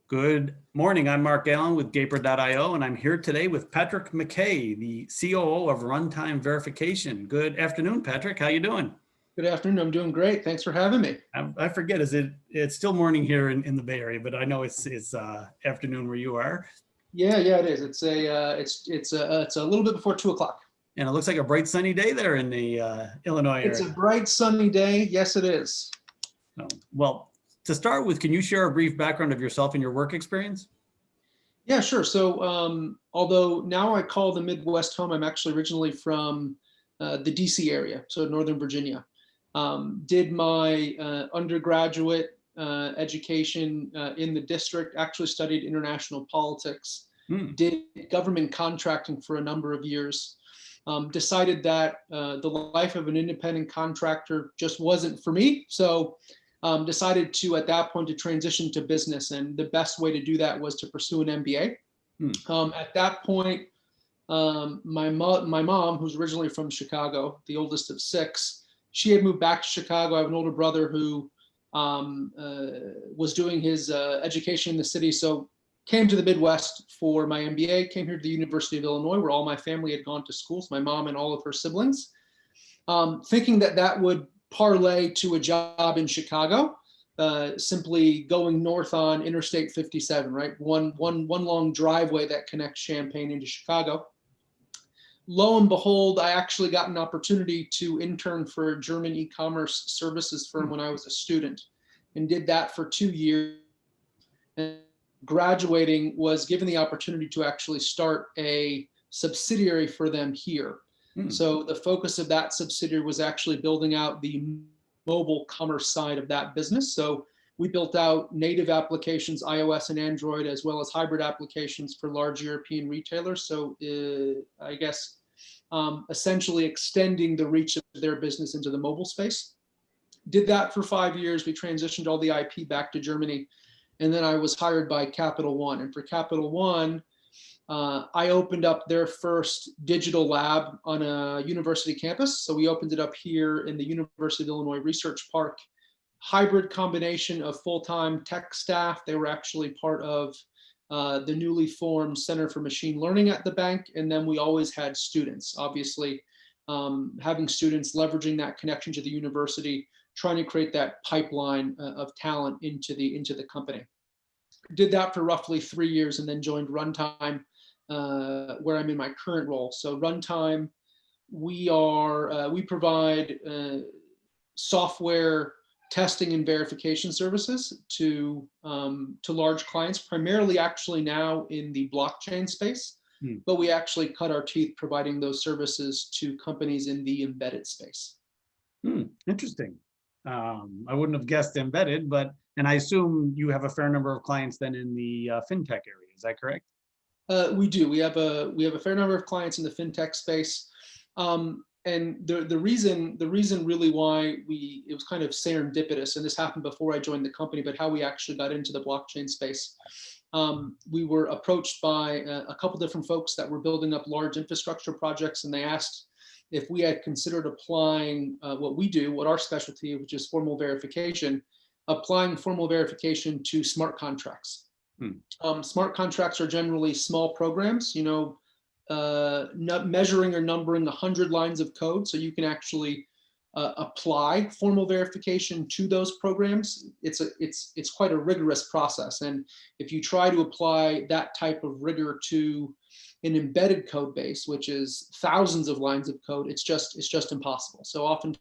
Good morning. I'm Mark Allen with Gaper.io, and I'm here today with Patrick McKay, the COO of Runtime Verification. Good afternoon, Patrick. How you doing? Good afternoon. I'm doing great. Thanks for having me. I forget, it's still morning here in the Bay Area, but I know it's afternoon where you are. Yeah, it is. It's a little bit before 2 o'clock. And it looks like a bright sunny day there in the Illinois area. It's a bright sunny day. Yes, it is. Well, to start with, can you share a brief background of yourself and your work experience? Yeah, sure. So although now I call the Midwest home, I'm actually originally from the DC area, so Northern Virginia. Did my undergraduate education in the district, actually studied international politics, did government contracting for a number of years. Decided that the life of an independent contractor just wasn't for me. So decided to, at that point, to transition to business. And the best way to do that was to pursue an MBA. At that point, my mom, who's originally from Chicago, the oldest of six, she had moved back to Chicago. I have an older brother who was doing his education in the city. So came to the Midwest for my MBA, came here to the University of Illinois, where all my family had gone to school, so my mom and all of her siblings, thinking that that would parlay to a job in Chicago, simply going north on Interstate 57, right? One long driveway that connects Champaign into Chicago. Lo and behold, I actually got an opportunity to intern for a German e-commerce services firm when I was a student, and did that for 2 years. And graduating, was given the opportunity to actually start a subsidiary for them here. So the focus of that subsidiary was actually building out the mobile commerce side of that business. So we built out native applications, iOS and Android, as well as hybrid applications for large European retailers. So I guess essentially extending the reach of their business into the mobile space. Did that for 5 years. We transitioned all the IP back to Germany. And then I was hired by Capital One. And for Capital One, I opened up their first digital lab on a university campus. So we opened it up here in the University of Illinois Research Park. Hybrid combination of full-time tech staff. They were actually part of the newly formed Center for Machine Learning at the bank. And then we always had students, obviously, having students, leveraging that connection to the university, trying to create that pipeline of talent into the company. Did that for roughly 3 years, and then joined Runtime, where I'm in my current role. So Runtime, we provide software testing and verification services to large clients, primarily actually now in the blockchain space, but we actually cut our teeth providing those services to companies in the embedded space. Interesting. I wouldn't have guessed embedded, and I assume you have a fair number of clients then in the fintech area. Is that correct? We do. We have a fair number of clients in the fintech space, and the reason really why it was kind of serendipitous, and this happened before I joined the company, but how we actually got into the blockchain space. We were approached by a couple different folks that were building up large infrastructure projects, and they asked if we had considered applying what our specialty, which is formal verification, applying formal verification to smart contracts. Smart contracts are generally small programs, measuring or numbering 100 lines of code. So you can actually apply formal verification to those programs. It's quite a rigorous process. And if you try to apply that type of rigor to an embedded code base, which is thousands of lines of code, it's just impossible. So often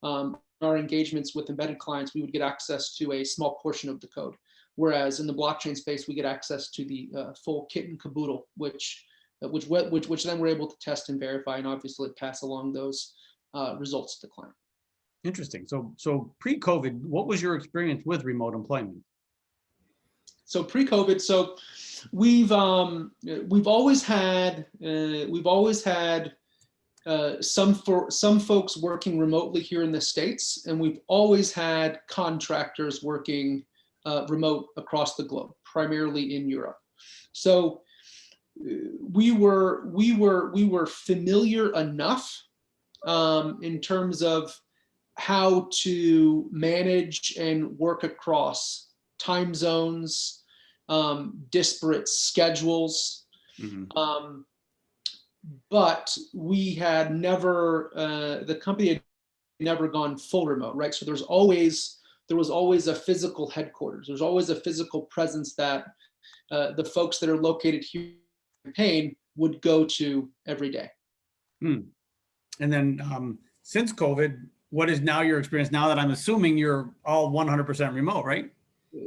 our engagements with embedded clients, we would get access to a small portion of the code. Whereas in the blockchain space, we get access to the full kit and caboodle, which then we're able to test and verify, and obviously pass along those results to the client. Interesting. So pre-COVID, what was your experience with remote employment? So pre-COVID, so we've always had some folks working remotely here in the States, and we've always had contractors working remote across the globe, primarily in Europe. So we were familiar enough in terms of how to manage and work across time zones, disparate schedules. Mhm. But we had never, the company had never gone full remote, right? So there was always a physical headquarters. There's always a physical presence that the folks that are located here in Payne would go to every day. Hmm. And then since COVID, what is now your experience now that I'm assuming you're all 100% remote, right?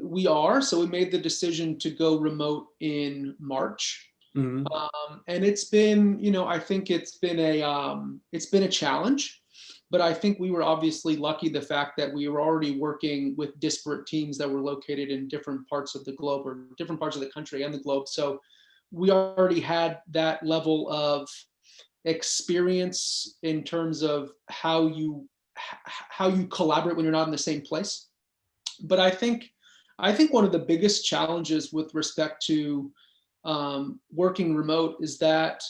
We are, so we made the decision to go remote in March. Mhm. And it's been, I think it's been a challenge, but I think we were obviously lucky the fact that we were already working with disparate teams that were located in different parts of the globe or different parts of the country and the globe. So we already had that level of experience in terms of how you collaborate when you're not in the same place. But I think one of the biggest challenges with respect to working remote is that,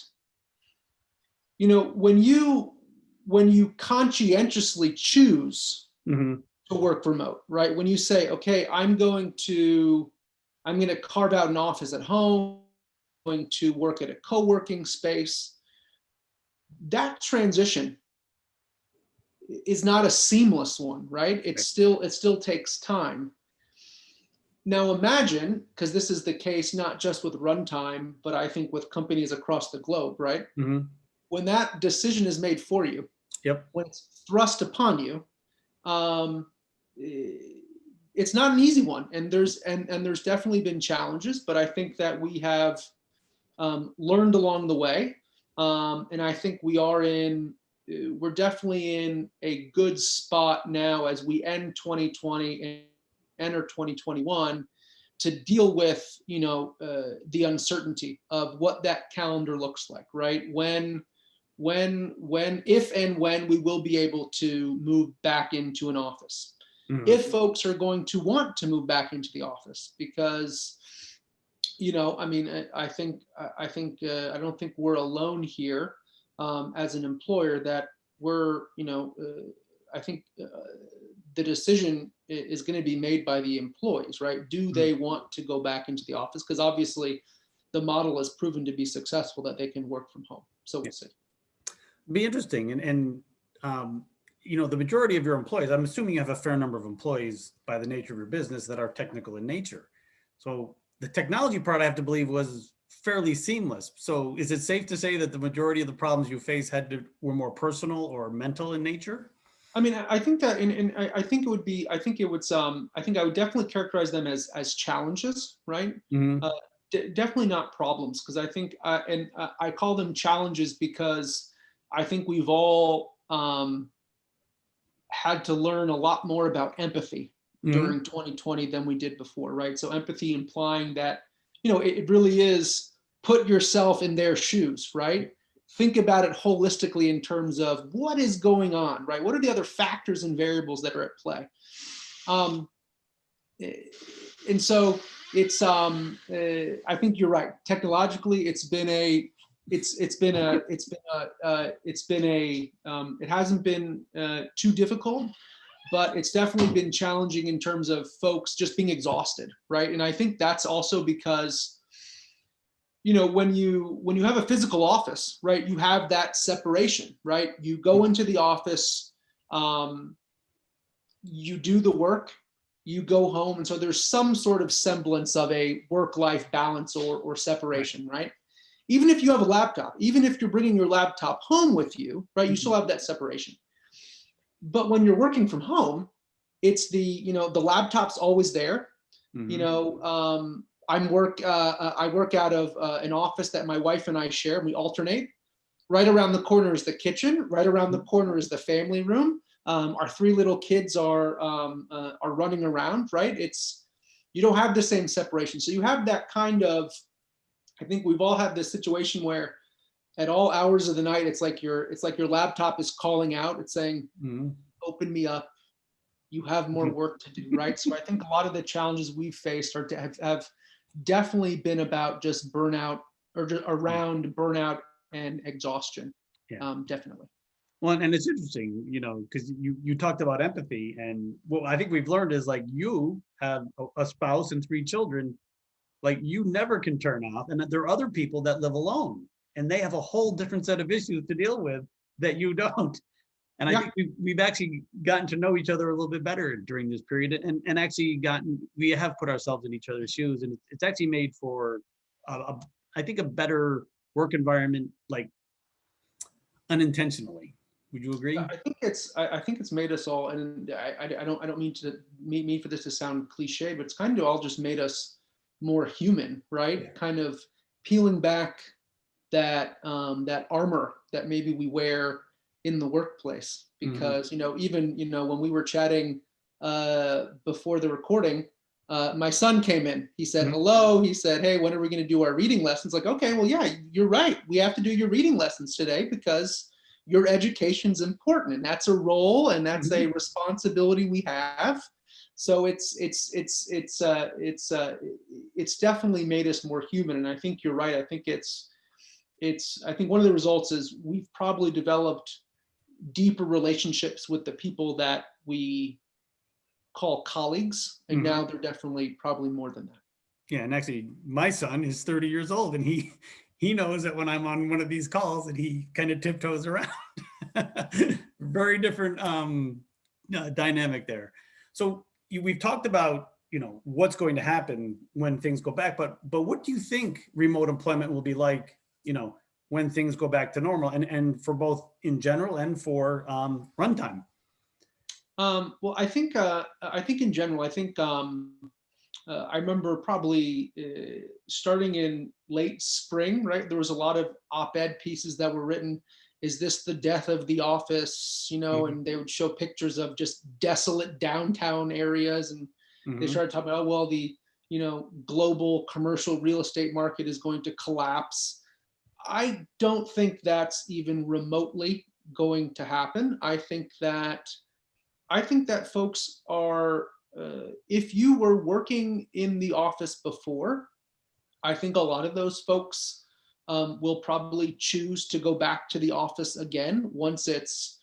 when you conscientiously choose Mhm. to work remote, right? When you say, okay, I'm going to carve out an office at home, I'm going to work at a co-working space, that transition is not a seamless one, right? It still takes time. Now imagine, because this is the case not just with Runtime, but I think with companies across the globe, right? Mhm. When that decision is made for you, Yep. when it's thrust upon you, it's not an easy one. And there's definitely been challenges, but I think that we have learned along the way. And I think we're definitely in a good spot now as we end 2020 and enter 2021 to deal with, the uncertainty of what that calendar looks like, right? If and when we will be able to move back into an office. Mhm. If folks are going to want to move back into the office, because I mean, I don't think we're alone here as an employer that I think the decision is going to be made by the employees, right? Do Mhm. they want to go back into the office? Because obviously the model has proven to be successful that they can work from home. So we'll see. Be interesting. And the majority of your employees, I'm assuming you have a fair number of employees by the nature of your business that are technical in nature. So the technology part, I have to believe, was fairly seamless. So is it safe to say that the majority of the problems you face were more personal or mental in nature? I mean, I think that, I think it would be, I think it would, I think I would definitely characterize them as challenges, right? Hmm. Uh, Definitely not problems, because I think, I call them challenges because I think we've all had to learn a lot more about empathy Hmm. during 2020 than we did before, right? So empathy implying that, it really is put yourself in their shoes, right? Think about it holistically in terms of what is going on, right? What are the other factors and variables that are at play? Um, and so I think you're right. Technologically, it hasn't been too difficult, but it's definitely been challenging in terms of folks just being exhausted, right? And I think that's also because, when you have a physical office, right, you have that separation, right? You go into the office, you do the work, you go home, and so there's some sort of semblance of a work-life balance or Right. separation, right? Even if you have a laptop, even if you're bringing your laptop home with you, right, you still have that separation. But when you're working from home, it's the laptop's always there. Hmm. I work out of an office that my wife and I share, and we alternate. Right around the corner is the kitchen. Right around the corner is the family room. Our three little kids are running around. Right, you don't have the same separation, so you have that kind of. I think we've all had this situation where at all hours of the night, it's like your laptop is calling out. It's saying, Hmm. "Open me up. You have more work to do." Right. So I think a lot of the challenges we've faced have definitely been about just burnout or just around burnout and exhaustion. Yeah. Definitely. Well, and it's interesting, because you talked about empathy, and what I think we've learned is like you have a spouse and 3 children, like you never can turn off, and that there are other people that live alone, and they have a whole different set of issues to deal with that you don't. And I Yeah. think we've actually gotten to know each other a little bit better during this period, and actually we have put ourselves in each other's shoes, and it's actually made for, I think, a better work environment, like unintentionally. Would you agree? I think it's made us all, and I don't mean for this to sound cliche, but it's kind of all just made us more human, right? Yeah. Kind of peeling back that armor that maybe we wear in the workplace. Mhm. Because even when we were chatting before the recording, my son came in. He said Mhm. hello. He said, "Hey, when are we going to do our reading lessons?" Like, okay, well, yeah, you're right. We have to do your reading lessons today because your education's important, and that's a role and that's a Mhm. responsibility we have. So it's definitely made us more human. And I think you're right. I think one of the results is we've probably developed deeper relationships with the people that we call colleagues, and Mhm. now they're definitely probably more than that. Yeah, and actually, my son is 30 years old, and he knows that when I'm on one of these calls, that he kind of tiptoes around. Very different dynamic there. So we've talked about what's going to happen when things go back, but what do you think remote employment will be like, when things go back to normal, and for both in general and for runtime? Well, I think in general, I remember probably starting in late spring, right? There was a lot of op-ed pieces that were written. Is this the death of the office? Mhm. And they would show pictures of just desolate downtown areas, and they Mhm. started talking about, oh, well, the global commercial real estate market is going to collapse. I don't think that's even remotely going to happen. I think that folks are, if you were working in the office before, I think a lot of those folks will probably choose to go back to the office again once it's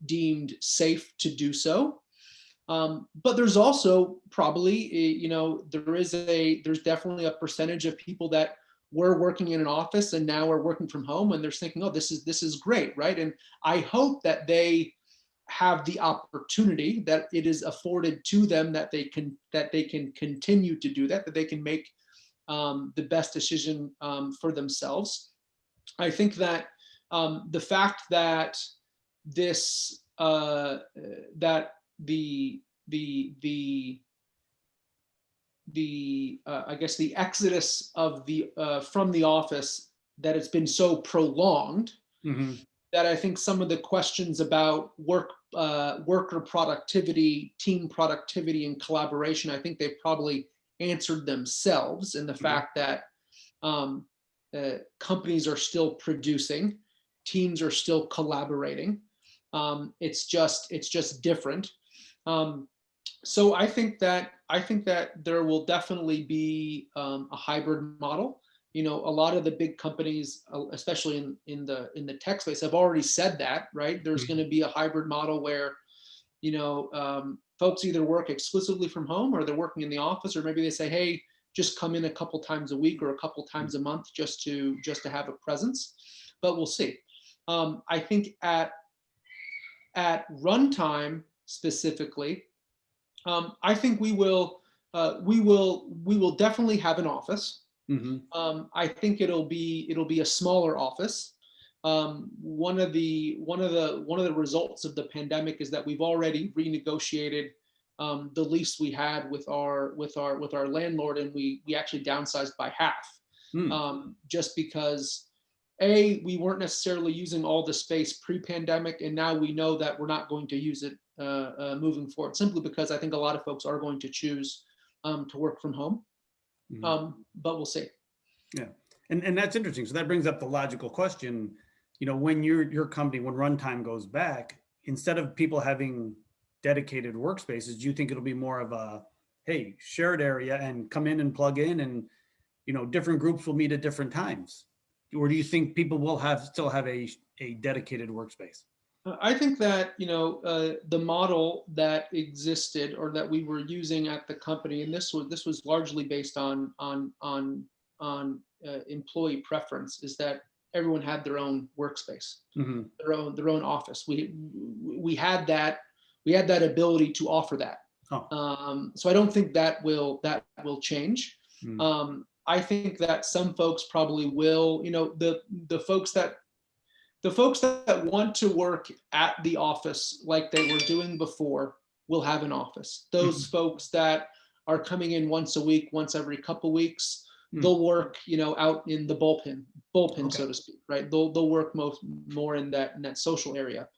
deemed safe to do so. But there's also probably, there's definitely a percentage of people that were working in an office and now are working from home, and they're thinking, oh, this is great, right? And I hope that they have the opportunity, that it is afforded to them, that they can continue to do that they can make the best decision for themselves. I think that the fact that this that the I guess the exodus of the from the office, that it's been so prolonged, Mhm. that I think some of the questions about worker productivity, team productivity, and collaboration, I think they've probably answered themselves in the Mhm. fact that um, companies are still producing, teams are still collaborating. It's just different. Um, so I think that there will definitely be a hybrid model. A lot of the big companies, especially in the tech space, have already said that, right? There's going Mhm. to be a hybrid model where folks either work exclusively from home, or they're working in the office, or maybe they say, hey, just come in a couple times a week or a couple times a month just to have a presence. But we'll see. I think at runtime specifically, I think we will definitely have an office. Mhm. I think it'll be a smaller office. One of the results of the pandemic is that we've already renegotiated the lease we had with our landlord, and we actually downsized by half, Mm. just because we weren't necessarily using all the space pre-pandemic, and now we know that we're not going to use it moving forward, simply because I think a lot of folks are going to choose to work from home. Mhm. But we'll see. Yeah. And that's interesting. So that brings up the logical question, when your company, when runtime goes back, instead of people having dedicated workspaces, do you think it'll be more of a, hey, shared area and come in and plug in, and different groups will meet at different times? Or do you think people will still have a dedicated workspace? I think that, the model that existed or that we were using at the company, and this was largely based on employee preference, is that everyone had their own workspace, Hmm. their own office. We had that ability to offer that. Oh. So I don't think that will change. Mm. I think that some folks probably will. The folks that want to work at the office like they were doing before will have an office. Those Mhm. folks that are coming in once a week, once every couple weeks, Mm. they'll work, out in the bullpen, Okay. so to speak, right? They'll work more in that social area,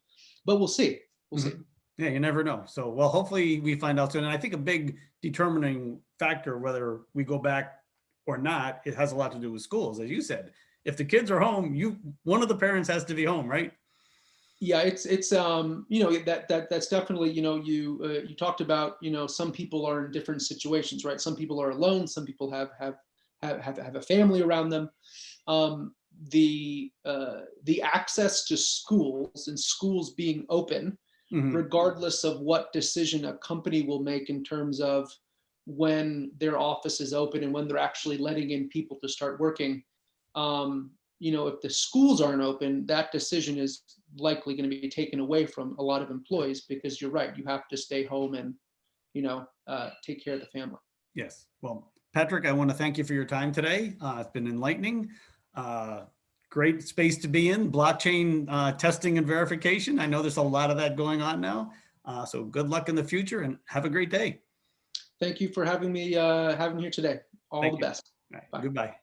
but we'll see. We'll see. Mhm. Yeah, you never know. So, well, hopefully we find out soon. And I think a big determining factor, whether we go back or not, it has a lot to do with schools, as you said. If the kids are home, one of the parents has to be home, right? Yeah, it's that's definitely, you talked about, some people are in different situations, right? Some people are alone, some people have a family around them. um, the access to schools and schools being open, Hmm. regardless of what decision a company will make in terms of when their office is open and when they're actually letting in people to start working. um, if the schools aren't open, that decision is likely going to be taken away from a lot of employees, because you're right, you have to stay home and take care of the family. Yes. Well, Patrick, I want to thank you for your time today. It's been enlightening. Uh, Great space to be in, blockchain testing and verification. I know there's a lot of that going on now. So good luck in the future and have a great day. Thank you for having me here today. All Thank the you. best. All right. Bye. Goodbye.